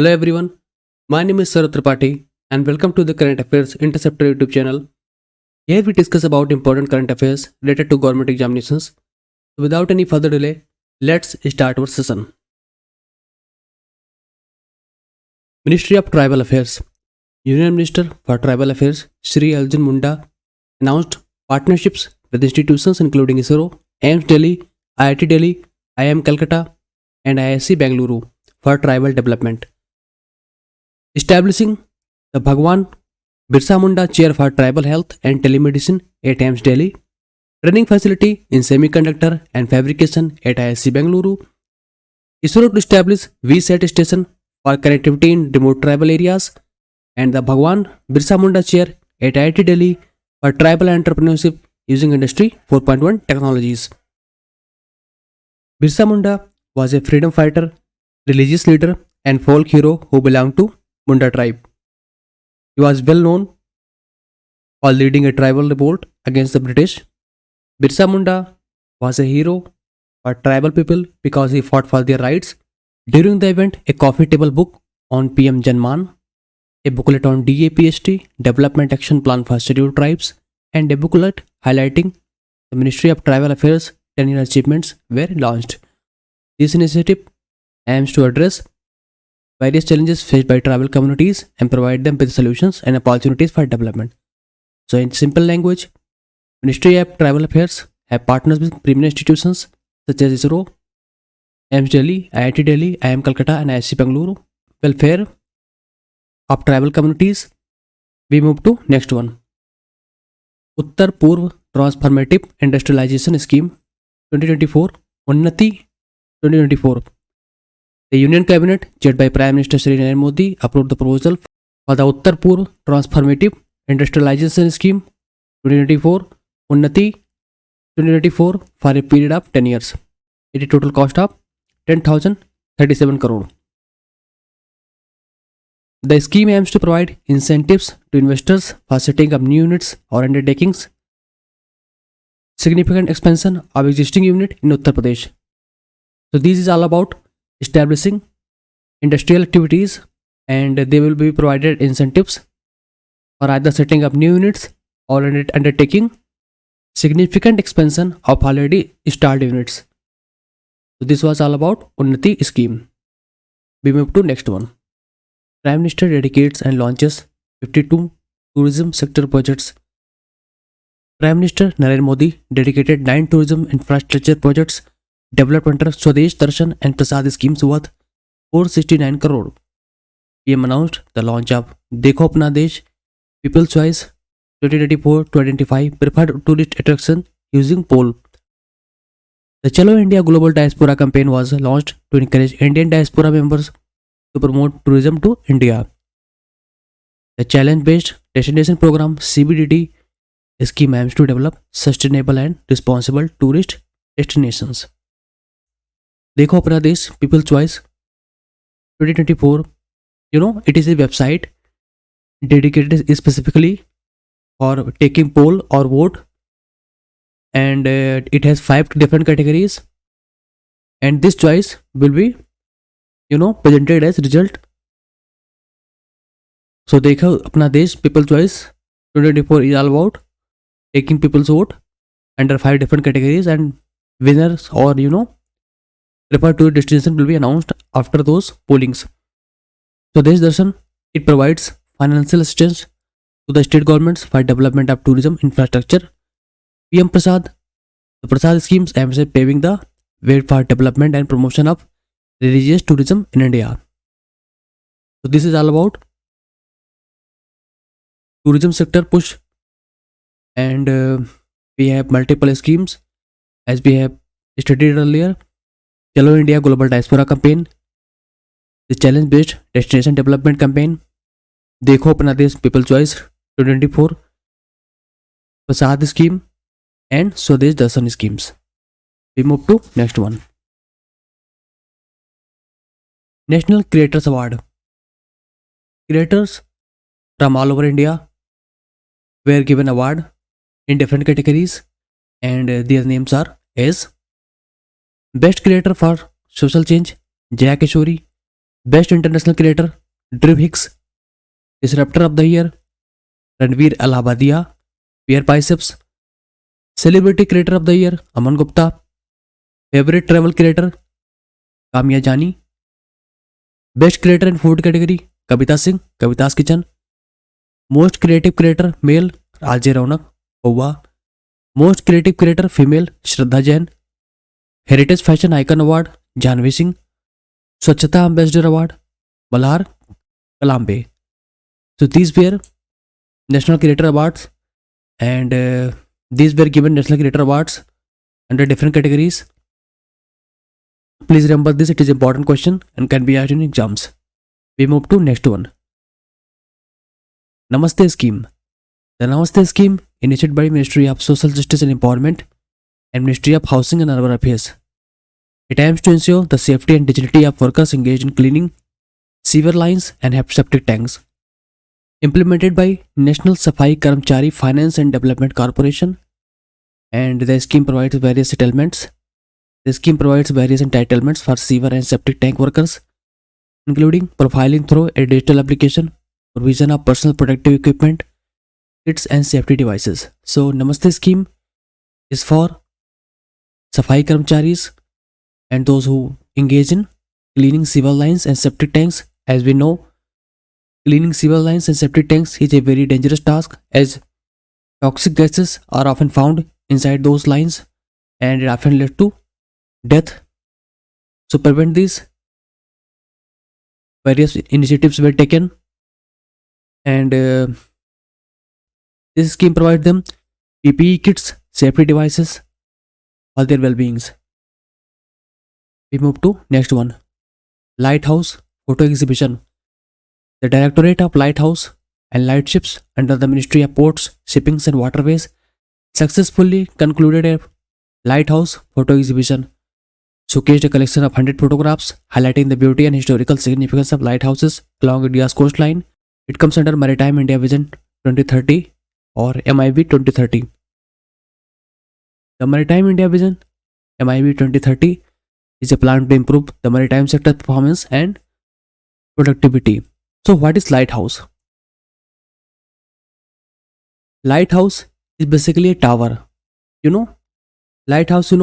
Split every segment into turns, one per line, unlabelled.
Hello everyone, my name is Sarat Tripathi and welcome to the Current Affairs Interceptor YouTube channel. Here we discuss about important current affairs related to government examinations. So without any further delay, let's start our session. Ministry of Tribal Affairs. Union Minister for Tribal Affairs Shri Arjun Munda announced partnerships with institutions including ISRO, AIMS Delhi, IIT Delhi, IIM Calcutta and IISc Bengaluru for tribal development. Establishing the Bhagwan Birsa Munda Chair for Tribal Health and Telemedicine at AIMS Delhi, training facility in semiconductor and fabrication at IISc Bengaluru, ISRO to establish VSAT station for connectivity in remote tribal areas, and the Bhagwan Birsa Munda Chair at IIT Delhi for tribal entrepreneurship using Industry 4.1 technologies. Birsa Munda was a freedom fighter, religious leader, and folk hero who belonged to Munda tribe. He was well known for leading a tribal revolt against the British. Birsa Munda was a hero for tribal people because he fought for their rights. During the event, a coffee table book on PM Janman, a booklet on DAPST, Development Action Plan for Scheduled Tribes, and a booklet highlighting the Ministry of Tribal Affairs 10-year achievements were launched. This initiative aims to address various challenges faced by tribal communities and provide them with solutions and opportunities for development. So in simple language, Ministry of Tribal Affairs have partners with premier institutions such as ISRO, AIMS Delhi, IIT Delhi, IIM Calcutta and IISc Bengaluru. Welfare of tribal communities. We move to next one. Uttar Purv Transformative Industrialization Scheme 2024 Unnati 2024. The Union Cabinet, chaired by Prime Minister Shri Narendra Modi, approved the proposal for the Uttar Purv Transformative Industrialization Scheme 2024 Unnati 2024 for a period of 10 years at a total cost of 10,037 crore. The scheme aims to provide incentives to investors for setting up new units or undertakings, significant expansion of existing unit in Uttar Pradesh. So this is all about establishing industrial activities, and they will be provided incentives for either setting up new units or undertaking significant expansion of already installed units. So this was all about Unnati scheme. We move to next one. Prime Minister dedicates and launches 52 tourism sector projects. Prime Minister Narendra Modi dedicated 9 tourism infrastructure projects developed under Swadesh Darshan and Prasad schemes worth 469 crore. PM announced the launch of Dekho Apna Desh People's Choice 2024-2025 preferred tourist attraction using poll. The Chalo India Global Diaspora campaign was launched to encourage Indian diaspora members to promote tourism to India. The Challenge-Based Destination Program CBDT scheme aims to develop sustainable and responsible tourist destinations. Dekho Apna Desh People's Choice 2024, it is a website dedicated specifically for taking poll or vote, and it has 5 different categories, and this choice will be presented as result. So Dekho Apna Desh People's Choice 2024 is all about taking people's vote under 5 different categories, and winners or preferred tourist destination will be announced after those pollings. So Desh Darshan, it provides financial assistance to the state governments for development of tourism infrastructure. PM Prasad, the Prasad schemes aims at paving the way for development and promotion of religious tourism in India. So this is all about tourism sector push, and we have multiple schemes as we have studied earlier. Chalo India Global Diaspora campaign, the Challenge-Based Destination Development campaign, Dekho Apna Desh People's Choice 2024, Prasad scheme, and Swadesh Darshan schemes. We move to next one. National Creators Award. Creators from all over India were given award in different categories, and their names are as Best Creator for Social Change, Jaya Kishori. Best International Creator, Drew Hicks. Disruptor of the Year, Ranveer Allahabadia, Pierre Biceps. Celebrity Creator of the Year, Aman Gupta. Favorite Travel Creator, Kamya Jani. Best Creator in Food category, Kavita Singh, Kavita's Kitchen. Most Creative Creator, Male, Ajay Raunak, Owa. Most Creative Creator, Female, Shraddha Jain. Heritage Fashion Icon Award, Janvi Singh. Swachhata Ambassador Award, Malhar Kalambe. So these were National Creator Awards, and these were given National Creator Awards under different categories. Please remember this, it is important question and can be asked in exams. We move to next one. Namaste Scheme. The Namaste Scheme, initiated by Ministry of Social Justice and Empowerment and Ministry of Housing and Urban Affairs. It aims to ensure the safety and dignity of workers engaged in cleaning sewer lines and septic tanks. Implemented by National Safai Karmchari Finance and Development Corporation, and the scheme provides various settlements. The scheme provides various entitlements for sewer and septic tank workers, including profiling through a digital application, provision of personal protective equipment, kits and safety devices. So Namaste scheme is for Safai Karmcharis and those who engage in cleaning sewer lines and septic tanks. As we know, cleaning sewer lines and septic tanks is a very dangerous task, as toxic gases are often found inside those lines and it often leads to death. So prevent this, various initiatives were taken, and this scheme provides them PPE kits, safety devices for their well-beings. We move to next one. Lighthouse Photo Exhibition. The Directorate of Lighthouse and Lightships under the Ministry of Ports, Shippings and Waterways successfully concluded a lighthouse photo exhibition, showcased a collection of 100 photographs highlighting the beauty and historical significance of lighthouses along India's coastline. It comes under Maritime India Vision 2030 or MIV 2030. The Maritime India Vision MIV 2030 is a plan to improve the maritime sector performance and productivity. So what is lighthouse? Lighthouse is basically a tower. Lighthouse,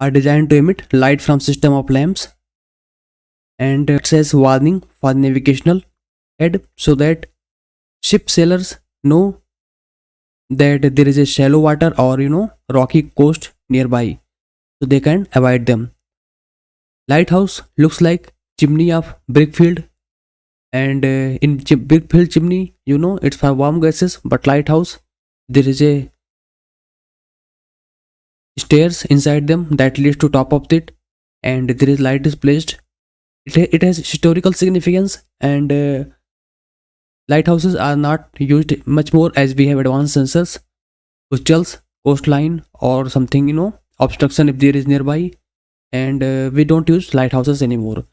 are designed to emit light from system of lamps, and it says warning for navigational head, so that ship sailors know that there is a shallow water or rocky coast nearby, so they can avoid them. Lighthouse looks like chimney of brickfield, and in brickfield chimney, it's for warm gases, but lighthouse, there is a stairs inside them that leads to top of it, and there is light is placed. It has historical significance, and lighthouses are not used much more, as we have advanced sensors, coastals, coastline or something, obstruction if there is nearby, and we don't use lighthouses anymore.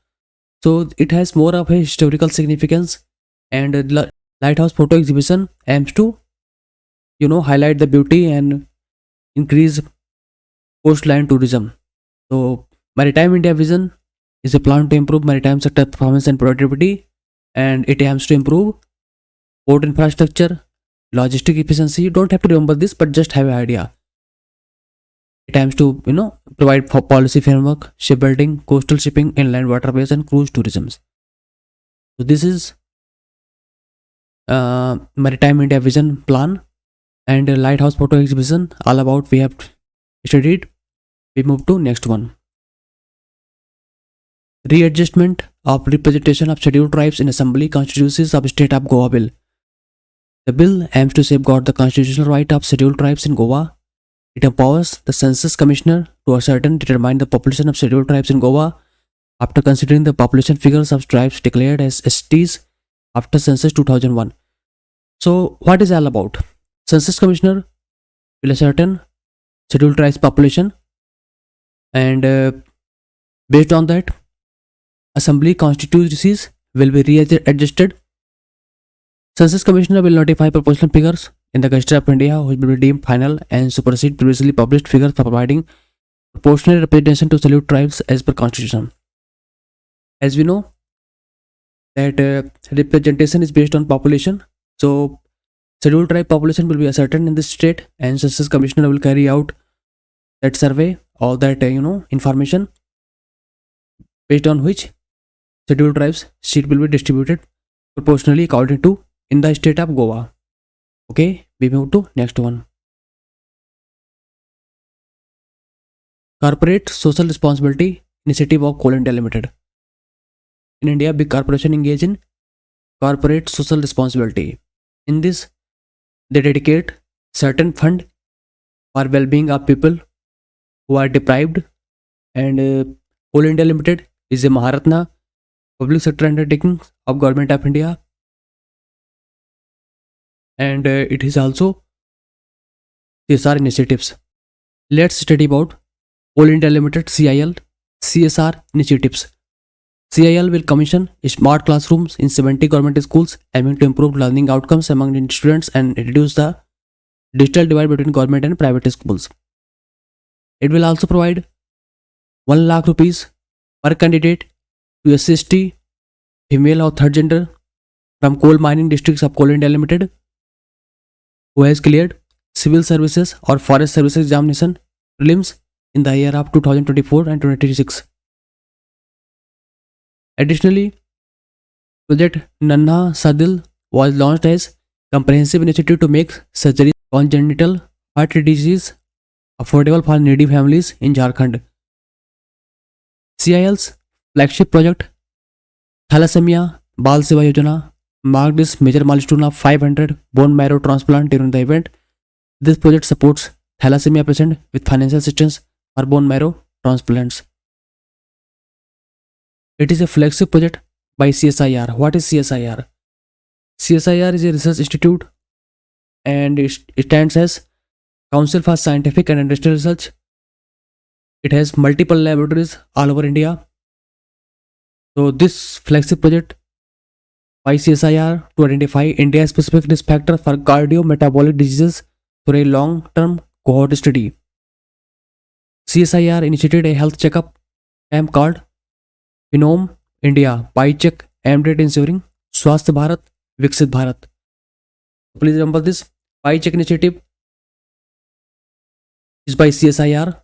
So it has more of a historical significance, and lighthouse photo exhibition aims to highlight the beauty and increase coastline tourism. So Maritime India Vision is a plan to improve maritime sector performance and productivity, and it aims to improve port infrastructure, logistic efficiency. You don't have to remember this, but just have an idea. It aims to provide for policy framework, shipbuilding, coastal shipping, inland waterways and cruise tourism. So this is Maritime India Vision plan and lighthouse photo exhibition, all about we have studied. We move to next one. Readjustment of representation of scheduled tribes in assembly constituencies of state of Goa bill. The bill aims to safeguard the constitutional right of scheduled tribes in Goa. It empowers the census commissioner to ascertain and determine the population of scheduled tribes in Goa after considering the population figures of tribes declared as STs after census 2001. So what is all about? Census commissioner will ascertain scheduled tribes population, and based on that, assembly constituencies will be readjusted. Census commissioner will notify proportional figures in the Gazette of India, which will be deemed final and supersede previously published figures for providing proportional representation to scheduled tribes as per constitution. As we know, that representation is based on population. So scheduled tribe population will be ascertained in this state, and census commissioner will carry out that survey or that information, based on which scheduled tribes seat will be distributed proportionally according to in the state of Goa. Okay, we move to next one. Corporate Social Responsibility Initiative of Coal India Limited. In India, big corporation engage in corporate social responsibility. In this, they dedicate certain fund for well-being of people who are deprived, and Coal India Limited is a Maharatna public sector undertaking of Government of India, and it is also CSR initiatives. Let's study about Coal India Limited CIL CSR initiatives. CIL will commission smart classrooms in 70 government schools, aiming to improve learning outcomes among the students and reduce the digital divide between government and private schools. It will also provide 1 lakh rupees per candidate to assist female or third gender from coal mining districts of Coal India Limited who has cleared civil services or forest services examination prelims in the year of 2024 and 2026. Additionally, Project Nanna Sadil was launched as comprehensive initiative to make surgery congenital heart disease affordable for needy families in Jharkhand. CIL's flagship project Thalassemia Bal Seva Yojana marked this major milestone of 500 bone marrow transplant during the event. This project supports thalassemia patients with financial assistance for bone marrow transplants. It is a flagship project by CSIR. What is CSIR? CSIR is a research institute, and it stands as Council for Scientific and Industrial Research. It has multiple laboratories all over India. So this flagship project by CSIR to identify India-specific risk factor for cardiometabolic diseases through a long-term cohort study. CSIR initiated a health checkup camp called Phenome India by check aimed at ensuring Swasth Bharat, Viksit Bharat. Please remember this. By check initiative is by CSIR,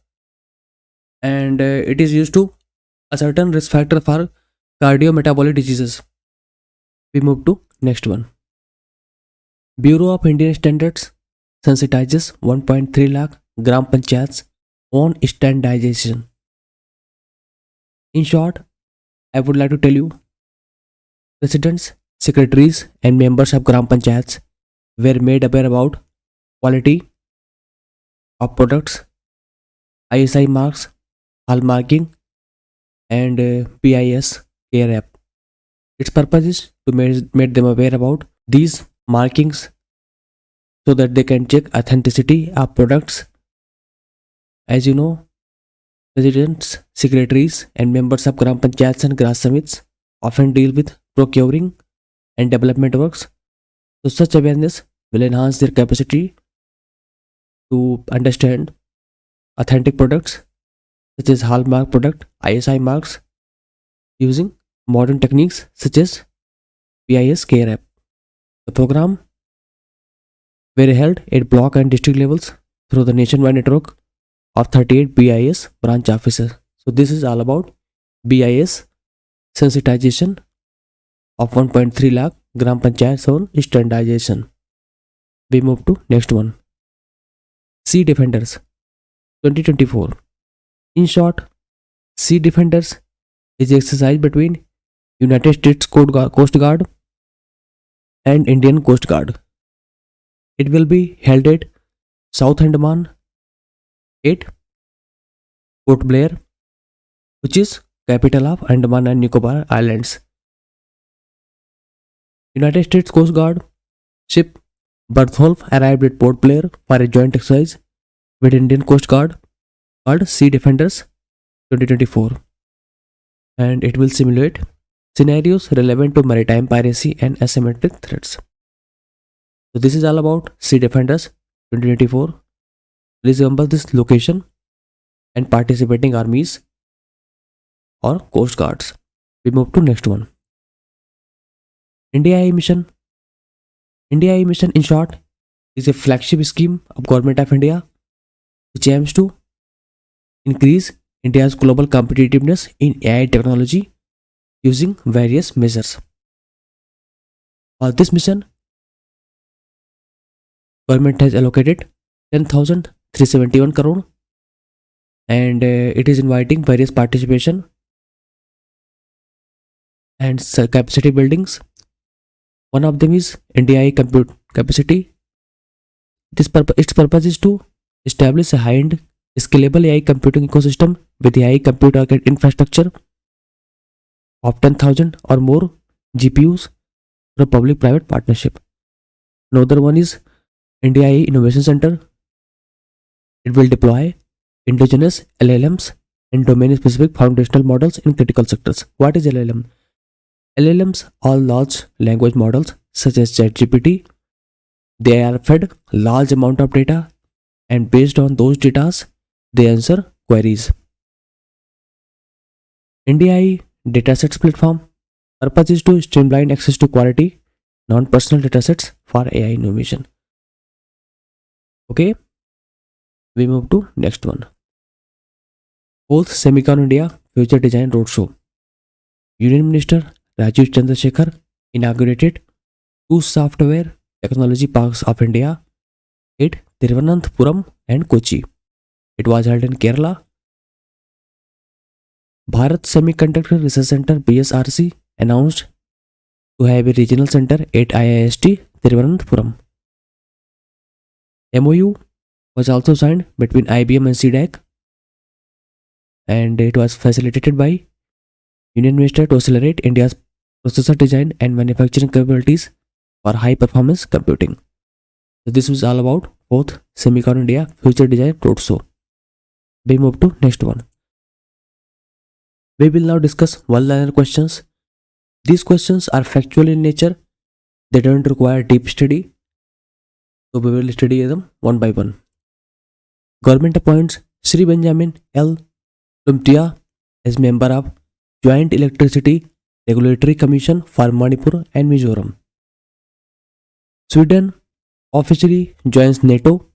and it is used to a certain risk factor for cardiometabolic diseases. We move to next one. Bureau of Indian Standards sensitizes 1.3 lakh gram panchayats on standardization. In short, I would like to tell you, presidents, secretaries, and members of gram panchayats were made aware about quality of products, ISI marks, hallmarking, and PIS care app. Its purpose is to make them aware about these markings so that they can check authenticity of products. As you know, presidents, secretaries, and members of Gram Panchayats and Gram Samits often deal with procuring and development works. So such awareness will enhance their capacity to understand authentic products such as hallmark product, ISI marks, using modern techniques such as PIS care app. The program were held at block and district levels through the nationwide network of 38 BIS branch offices. So this is all about BIS sensitization of 1.3 lakh gram panchayats on standardization. We move to next one. Sea Defenders 2024. In short, Sea Defenders is an exercise between United States Coast Guard and Indian Coast Guard. It will be held at South Andaman at Port Blair, which is capital of Andaman and Nicobar Islands. United States Coast Guard ship Bertholf arrived at Port Blair for a joint exercise with Indian Coast Guard called Sea Defenders 2024, and it will simulate scenarios relevant to maritime piracy and asymmetric threats. So this is all about Sea Defenders 2024. Please remember this location and participating armies or coast guards. We move to next one. India AI Mission. India AI Mission, in short, is a flagship scheme of Government of India which aims to increase India's global competitiveness in AI technology using various measures. For this mission, government has allocated 10,371 crore, and it is inviting various participation and capacity buildings. One of them is India AI compute capacity. Its purpose is to establish a high-end scalable AI computing ecosystem with AI computer infrastructure of 10,000 or more GPUs for a public-private partnership. Another one is India AI Innovation Center. It will deploy indigenous LLMs and domain-specific foundational models in critical sectors. What is LLM? LLMs are large language models such as ChatGPT. They are fed large amount of data, and based on those data, they answer queries. India AI Datasets Platform purpose is to streamline access to quality, non-personal datasets for AI innovation. Okay, we move to next one. Fourth Semicon India Future Design Roadshow. Union Minister Rajiv Chandrasekhar inaugurated two software technology parks of India at Thiruvananthapuram and Kochi. It was held in Kerala. Bharat Semiconductor Research Center BSRC announced to have a regional center at IIST Thiruvananthapuram. MOU was also signed between IBM and CDAC, and it was facilitated by Union Minister to accelerate India's processor design and manufacturing capabilities for high performance computing. So this was all about fourth Semicon India Future Design Roadshow. We move to next one. We will now discuss one-liner questions. These questions are factual in nature. They don't require deep study. So we will study them one by one. Government appoints Sri Benjamin L. Lumtia as member of Joint Electricity Regulatory Commission for Manipur and Mizoram. Sweden officially joins NATO.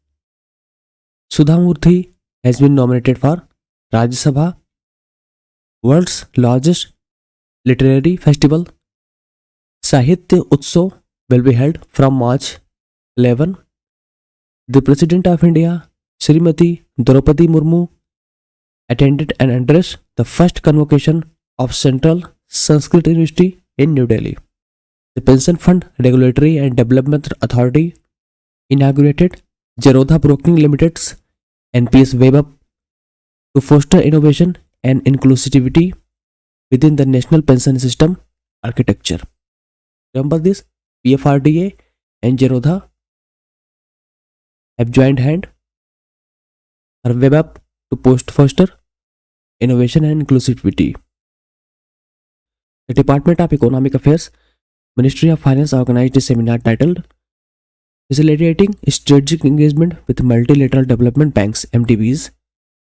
Sudha Murthy has been nominated for Rajya Sabha. World's largest literary festival, Sahitya Utsav, will be held from March 11. The President of India, Srimati Draupadi Murmu, attended and addressed the first convocation of Central Sanskrit University in New Delhi. The Pension Fund Regulatory and Development Authority inaugurated Zerodha Broking Limited's NPS web app to foster innovation and inclusivity within the national pension system architecture. Remember this, PFRDA and Zerodha have joined hand for web app to foster innovation and inclusivity. The Department of Economic Affairs, Ministry of Finance organized a seminar titled Facilitating Strategic Engagement with Multilateral Development Banks MDBs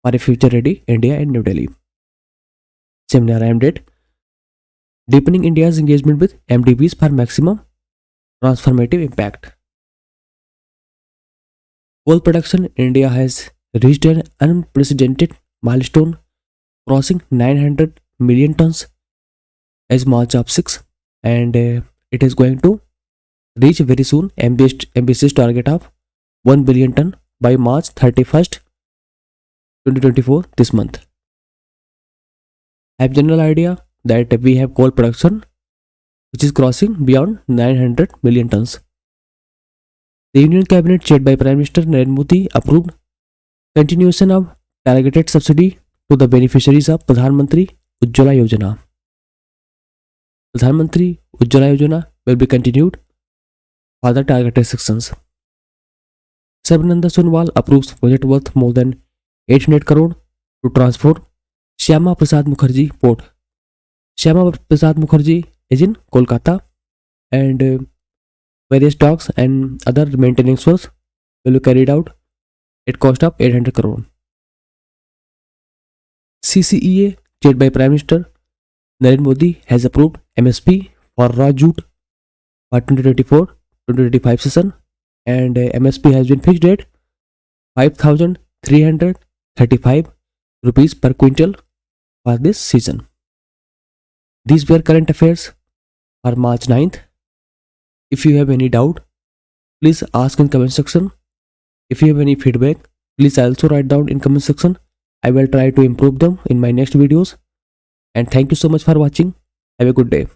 for a Future Ready India in New Delhi. Seminar aimed at deepening India's engagement with MDBs for maximum transformative impact. Coal production in India has reached an unprecedented milestone, crossing 900 million tons as March of 6, and it is going to reach very soon ambitious target of 1 billion ton by March 31st, 2024, this month. Have general idea that we have coal production which is crossing beyond 900 million tons. The Union Cabinet chaired by Prime Minister Narendra Modi approved continuation of targeted subsidy to the beneficiaries of Pradhan Mantri Ujjwala Yojana. Pradhan Mantri Ujjwala Yojana will be continued for the targeted sections. Sarbananda Sonowal approves project worth more than 800 crore to transfer Shyama Prasad Mukherjee Port. Shyama Prasad Mukherjee is in Kolkata, and various docks and other maintenance works will be carried out at cost of 800 crore. CCEA, chaired by Prime Minister Narendra Modi, has approved MSP for raw jute for 2024-2025 session, and MSP has been fixed at 5,335 rupees per quintal for this season. These were current affairs for March 9th. If you have any doubt, please ask in comment section. If you have any feedback, please also write down in comment section. I will try to improve them in my next videos. And thank you so much for watching. Have a good day.